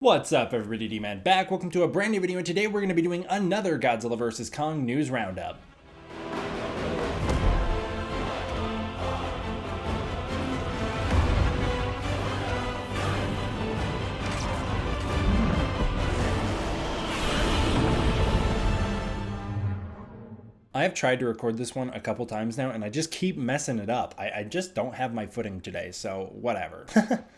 What's up everybody, D-Man back. Welcome to a brand new video, and today we're going to be doing another Godzilla vs. Kong news roundup. I have tried to record this one a couple times now, and I just keep messing it up. I just don't have my footing today, so whatever.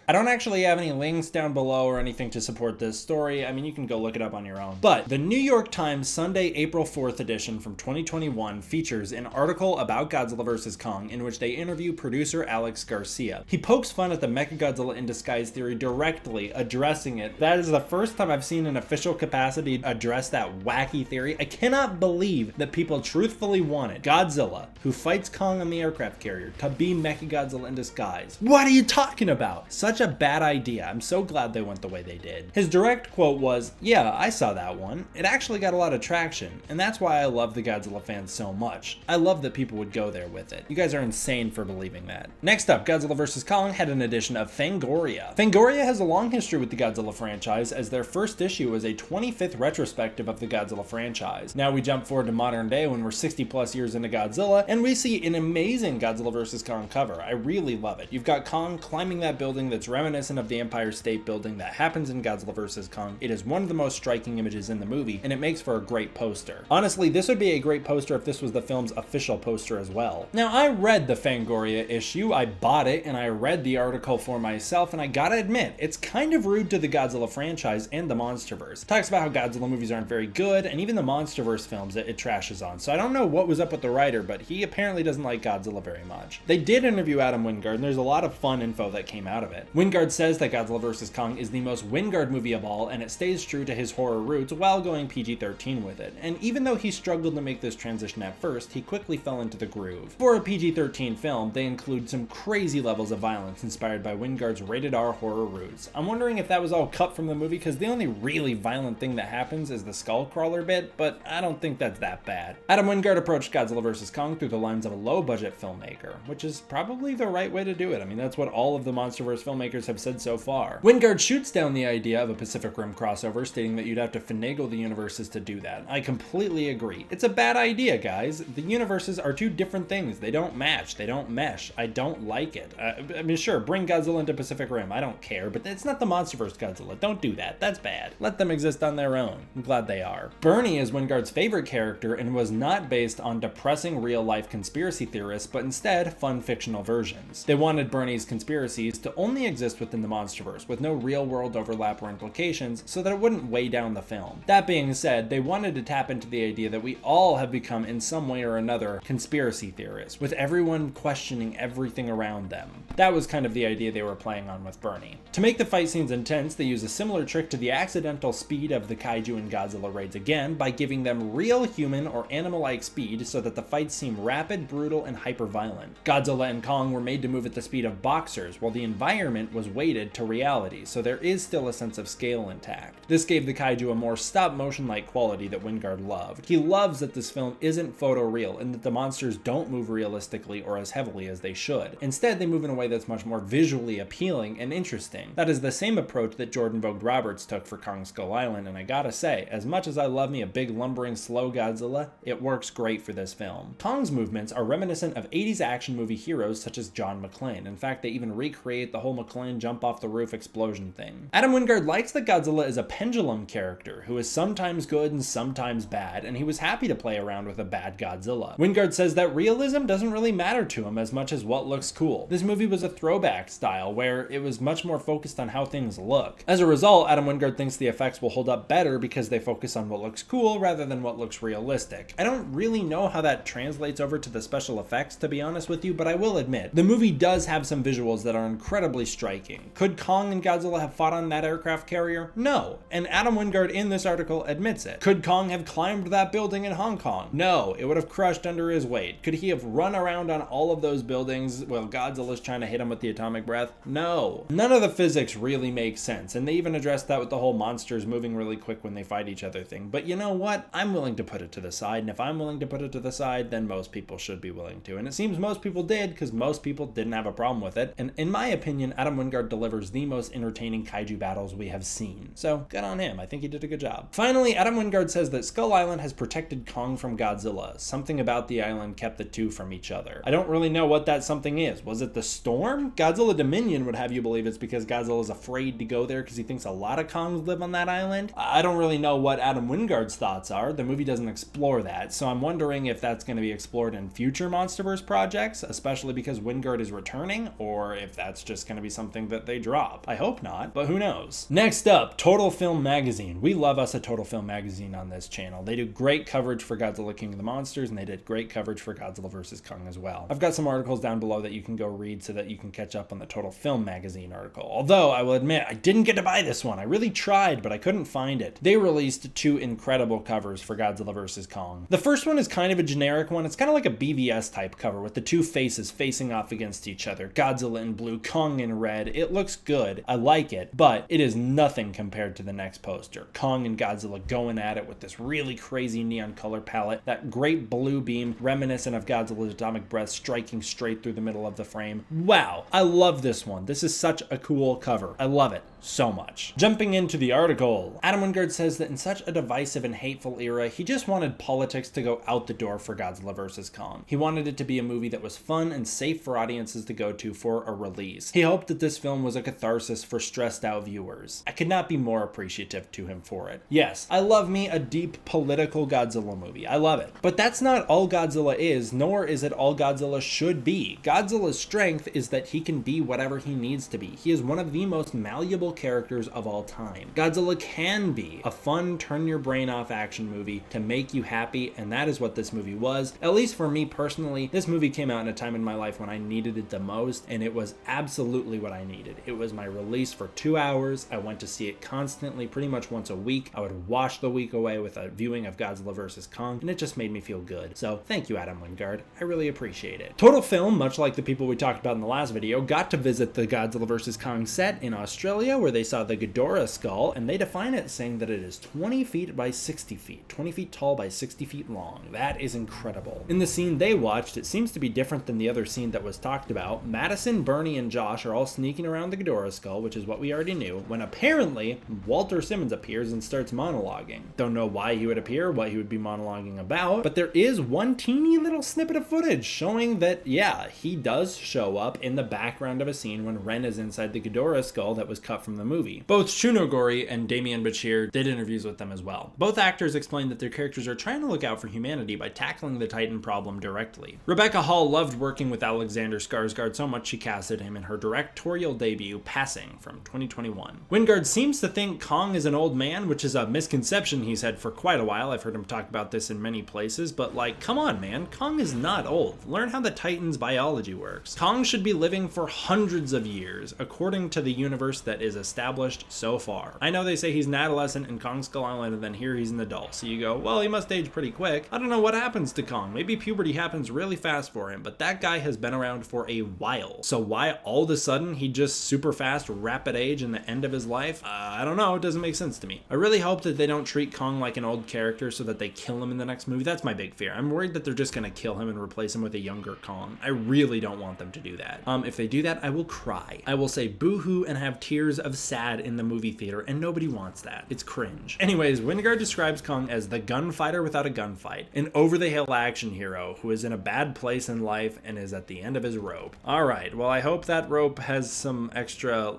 I don't actually have any links down below or anything to support this story. I mean, you can go look it up on your own. But the New York Times Sunday, April 4th edition from 2021 features an article about Godzilla vs. Kong in which they interview producer Alex Garcia. He pokes fun at the Mechagodzilla in Disguise theory, directly addressing it. That is the first time I've seen an official capacity address that wacky theory. I cannot believe that people truthfully wanted Godzilla, who fights Kong on the aircraft carrier, to be Mechagodzilla in Disguise. What are you talking about? Such a bad idea. I'm so glad they went the way they did. His direct quote was, "Yeah, I saw that one. It actually got a lot of traction, and that's why I love the Godzilla fans so much. I love that people would go there with it. You guys are insane for believing that." Next up, Godzilla vs. Kong had an edition of Fangoria. Fangoria has a long history with the Godzilla franchise, as their first issue was a 25th retrospective of the Godzilla franchise. Now we jump forward to modern day when we're 60 plus years into Godzilla, and we see an amazing Godzilla vs. Kong cover. I really love it. You've got Kong climbing that building that's reminiscent of the Empire State Building that happens in Godzilla vs. Kong. It is one of the most striking images in the movie, and it makes for a great poster. Honestly, this would be a great poster if this was the film's official poster as well. Now, I read the Fangoria issue, I bought it, and I read the article for myself, and I gotta admit, it's kind of rude to the Godzilla franchise and the MonsterVerse. It talks about how Godzilla movies aren't very good, and even the MonsterVerse films it trashes on. So I don't know what was up with the writer, but he apparently doesn't like Godzilla very much. They did interview Adam Wingard, and there's a lot of fun info that came out of it. Wingard says that Godzilla vs. Kong is the most Wingard movie of all, and it stays true to his horror roots while going PG-13 with it. And even though he struggled to make this transition at first, he quickly fell into the groove. For a PG-13 film, they include some crazy levels of violence inspired by Wingard's rated R horror roots. I'm wondering if that was all cut from the movie, because the only really violent thing that happens is the Skullcrawler bit, but I don't think that's that bad. Adam Wingard approached Godzilla vs. Kong through the lens of a low-budget filmmaker, which is probably the right way to do it. I mean, that's what all of the MonsterVerse filmmakers have said so far. Wingard shoots down the idea of a Pacific Rim crossover, stating that you'd have to finagle the universes to do that. I completely agree. It's a bad idea, guys. The universes are two different things. They don't match. They don't mesh. I don't like it. I mean, sure, bring Godzilla into Pacific Rim. I don't care, but it's not the MonsterVerse Godzilla. Don't do that. That's bad. Let them exist on their own. I'm glad they are. Bernie is Wingard's favorite character and was not based on depressing real-life conspiracy theorists, but instead fun fictional versions. They wanted Bernie's conspiracies to only exist within the MonsterVerse, with no real-world overlap or implications, so that it wouldn't weigh down the film. That being said, they wanted to tap into the idea that we all have become, in some way or another, conspiracy theorists, with everyone questioning everything around them. That was kind of the idea they were playing on with Bernie. To make the fight scenes intense, they use a similar trick to the accidental speed of the kaiju in Godzilla raids again, by giving them real human or animal-like speed so that the fights seem rapid, brutal, and hyper-violent. Godzilla and Kong were made to move at the speed of boxers, while the environment was weighted to reality, so there is still a sense of scale intact. This gave the kaiju a more stop-motion-like quality that Wingard loved. He loves that this film isn't photoreal, and that the monsters don't move realistically or as heavily as they should. Instead, they move in a way that's much more visually appealing and interesting. That is the same approach that Jordan Vogt Roberts took for Kong Skull Island, and I gotta say, as much as I love me a big lumbering slow Godzilla, it works great for this film. Kong's movements are reminiscent of 80s action movie heroes such as John McClane. In fact, they even recreate the whole McClane jump off the roof explosion thing. Adam Wingard likes that Godzilla is a pendulum character who is sometimes good and sometimes bad, and he was happy to play around with a bad Godzilla. Wingard says that realism doesn't really matter to him as much as what looks cool. This movie was a throwback style where it was much more focused on how things look. As a result, Adam Wingard thinks the effects will hold up better because they focus on what looks cool rather than what looks realistic. I don't really know how that translates over to the special effects, to be honest with you, but I will admit, the movie does have some visuals that are incredibly striking. Could Kong and Godzilla have fought on that aircraft carrier? No, and Adam Wingard in this article admits it. Could Kong have climbed that building in Hong Kong? No, it would have crushed under his weight. Could he have run around on all of those buildings while Godzilla's trying to hit him with the atomic breath? No. None of the physics really make sense, and they even addressed that with the whole monsters moving really quick when they fight each other thing. But you know what? I'm willing to put it to the side, and if I'm willing to put it to the side, then most people should be willing to. And it seems most people did, because most people didn't have a problem with it. And in my opinion, Adam Wingard delivers the most entertaining kaiju battles we have seen. So good on him. I think he did a good job. Finally, Adam Wingard says that Skull Island has protected Kong from Godzilla. Something about the island kept the two from each other. I don't really know what that something is. Was it the storm? Godzilla Dominion would have you believe it's because Godzilla is afraid to go there because he thinks a lot of Kongs live on that island. I don't really know what Adam Wingard's thoughts are. The movie doesn't explore that, so I'm wondering if that's going to be explored in future MonsterVerse projects, especially because Wingard is returning, or if that's just going to be something that they drop. I hope not, but who knows? Next up, Total Film Magazine. We love us a Total Film Magazine on this channel. They do great coverage for Godzilla King of the Monsters, and they did great coverage for Godzilla vs. Kong as well. I've got some articles down below that you can go read so that you can catch up on the Total Film Magazine article. Although, I will admit, I didn't get to buy this one. I really tried, but I couldn't find it. They released two incredible covers for Godzilla vs. Kong. The first one is kind of a generic one. It's kind of like a BVS type cover with the two faces facing off against each other. Godzilla in blue, Kong in red. It looks good. I like it, but it is nothing compared to the next poster. Kong and Godzilla going at it with this really crazy neon color palette. That great blue beam reminiscent of Godzilla's atomic breath striking straight through the middle of the frame. Wow, I love this one. This is such a cool cover. I love it so much. Jumping into the article, Adam Wingard says that in such a divisive and hateful era, he just wanted politics to go out the door for Godzilla vs. Kong. He wanted it to be a movie that was fun and safe for audiences to go to for a release. He hoped that this film was a catharsis for stressed out viewers. I could not be more appreciative to him for it. Yes, I love me a deep political Godzilla movie. I love it. But that's not all Godzilla is, nor is it all Godzilla should be. Godzilla's strength is that he can be whatever he needs to be. He is one of the most malleable characters of all time. Godzilla can be a fun, turn your brain off action movie to make you happy, and that is what this movie was. At least for me personally, this movie came out in a time in my life when I needed it the most, and it was absolutely what I needed. It was my release for 2 hours. I went to see it constantly, pretty much once a week. I would wash the week away with a viewing of Godzilla vs. Kong, and it just made me feel good. So thank you, Adam Wingard. I really appreciate it. Total Film, much like the people we talked about in the last video, got to visit the Godzilla vs. Kong set in Australia, where they saw the Ghidorah skull, and they define it saying that it is 20 feet by 60 feet, 20 feet tall by 60 feet long. That is incredible. In the scene they watched, it seems to be different than the other scene that was talked about. Madison, Bernie, and Josh are all sneaking around the Ghidorah skull, which is what we already knew, when apparently Walter Simmons appears and starts monologuing. Don't know why he would appear, what he would be monologuing about, but there is one teeny little snippet of footage showing that, yeah, he does show up in the background of a scene when Ren is inside the Ghidorah skull that was cut from the movie. Both Shunogori and Damian Bashir did interviews with them as well. Both actors explained that their characters are trying to look out for humanity by tackling the Titan problem directly. Rebecca Hall loved working with Alexander Skarsgård so much she casted him in her directorial debut, Passing, from 2021. Wingard seems to think Kong is an old man, which is a misconception he's had for quite a while. I've heard him talk about this in many places, but like, come on, man. Kong is not old. Learn how the Titan's biology works. Kong should be living for hundreds of years, according to the universe that is established so far. I know they say he's an adolescent in Kong Skull Island, and then here he's an adult. So you go, well, he must age pretty quick. I don't know what happens to Kong. Maybe puberty happens really fast for him, but that guy has been around for a while. So why all of a sudden he just super fast, rapid age in the end of his life? I don't know. It doesn't make sense to me. I really hope that they don't treat Kong like an old character so that they kill him in the next movie. That's my big fear. I'm worried that they're just going to kill him and replace him with a younger Kong. I really don't want them to do that. If they do that, I will cry. I will say boo-hoo and have tears of sad in the movie theater, and nobody wants that. It's cringe. Anyways, Wingard describes Kong as the gunfighter without a gunfight, an over-the-hill action hero who is in a bad place in life and is at the end of his rope. Alright, well, I hope that rope has some extra,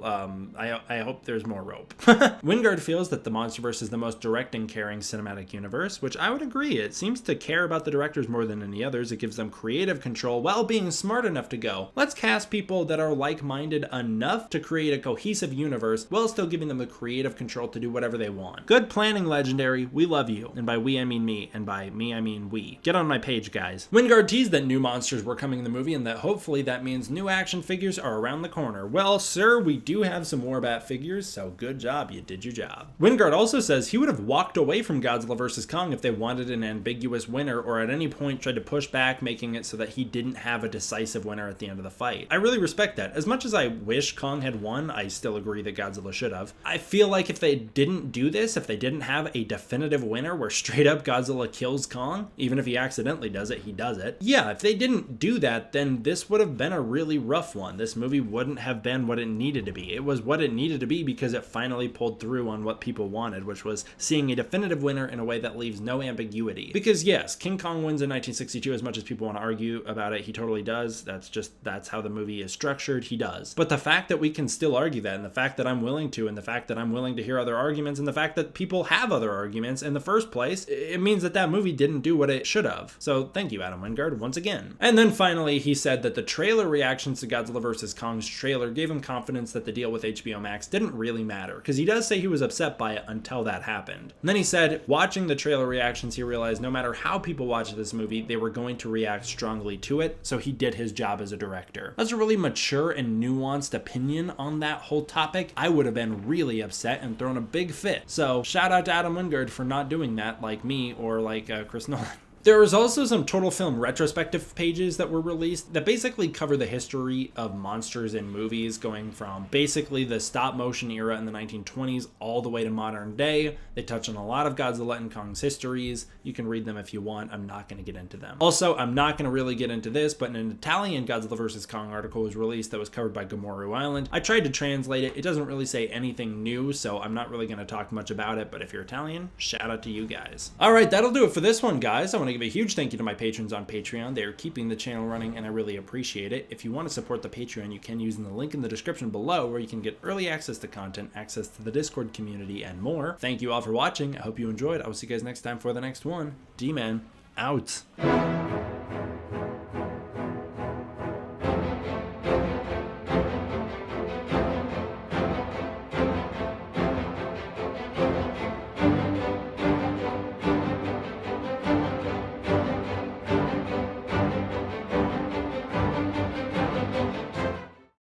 I hope there's more rope. Wingard feels that the MonsterVerse is the most direct and caring cinematic universe, which I would agree. It seems to care about the directors more than any others. It gives them creative control while being smart enough to go, let's cast people that are like-minded enough to create a cohesive universe while still giving them the creative control to do whatever they want. Good planning, Legendary. We love you. And by we, I mean me. And by me, I mean we. Get on my page, guys. Wingard teased that new monsters were coming in the movie and that hopefully that means new action figures are around the corner. Well, sir, we do have some Warbat figures, so good job. You did your job. Wingard also says he would have walked away from Godzilla vs. Kong if they wanted an ambiguous winner or at any point tried to push back, making it so that he didn't have a decisive winner at the end of the fight. I really respect that. As much as I wish Kong had won, I still agree that Godzilla should have. I feel like if they didn't do this, if they didn't have a definitive winner where straight up Godzilla kills Kong, even if he accidentally does it, he does it. Yeah, if they didn't do that, then this would have been a really rough one. This movie wouldn't have been what it needed to be. It was what it needed to be because it finally pulled through on what people wanted, which was seeing a definitive winner in a way that leaves no ambiguity. Because yes, King Kong wins in 1962 as much as people want to argue about it. He totally does. That's how the movie is structured. He does. But the fact that we can still argue that, and the fact that I'm willing to, and the fact that I'm willing to hear other arguments, and the fact that people have other arguments in the first place, it means that that movie didn't do what it should have. So thank you, Adam Wingard, once again. And then finally, he said that the trailer reactions to Godzilla vs. Kong's trailer gave him confidence that the deal with HBO Max didn't really matter, because he does say he was upset by it until that happened. And then he said, watching the trailer reactions, he realized no matter how people watch this movie, they were going to react strongly to it, so he did his job as a director. That's a really mature and nuanced opinion on that whole topic. I would have been really upset and thrown a big fit. So shout out to Adam Wingard for not doing that like me or like Chris Nolan. There was also some Total Film retrospective pages that were released that basically cover the history of monsters in movies, going from basically the stop motion era in the 1920s all the way to modern day. They touch on a lot of Godzilla and Kong's histories. You can read them if you want. I'm not going to get into them. Also, I'm not going to really get into this, but an Italian Godzilla vs. Kong article was released that was covered by Gomoru Island. I tried to translate it. It doesn't really say anything new, so I'm not really going to talk much about it, but if you're Italian, shout out to you guys. All right, that'll do it for this one, guys. I want to give a huge thank you to my patrons on Patreon. They are keeping the channel running, and I really appreciate it. If you want to support the Patreon, you can use the link in the description below, where you can get early access to content, access to the Discord community, and more. Thank you all for watching. I hope you enjoyed. I will see you guys next time for the next one. D-Man, out.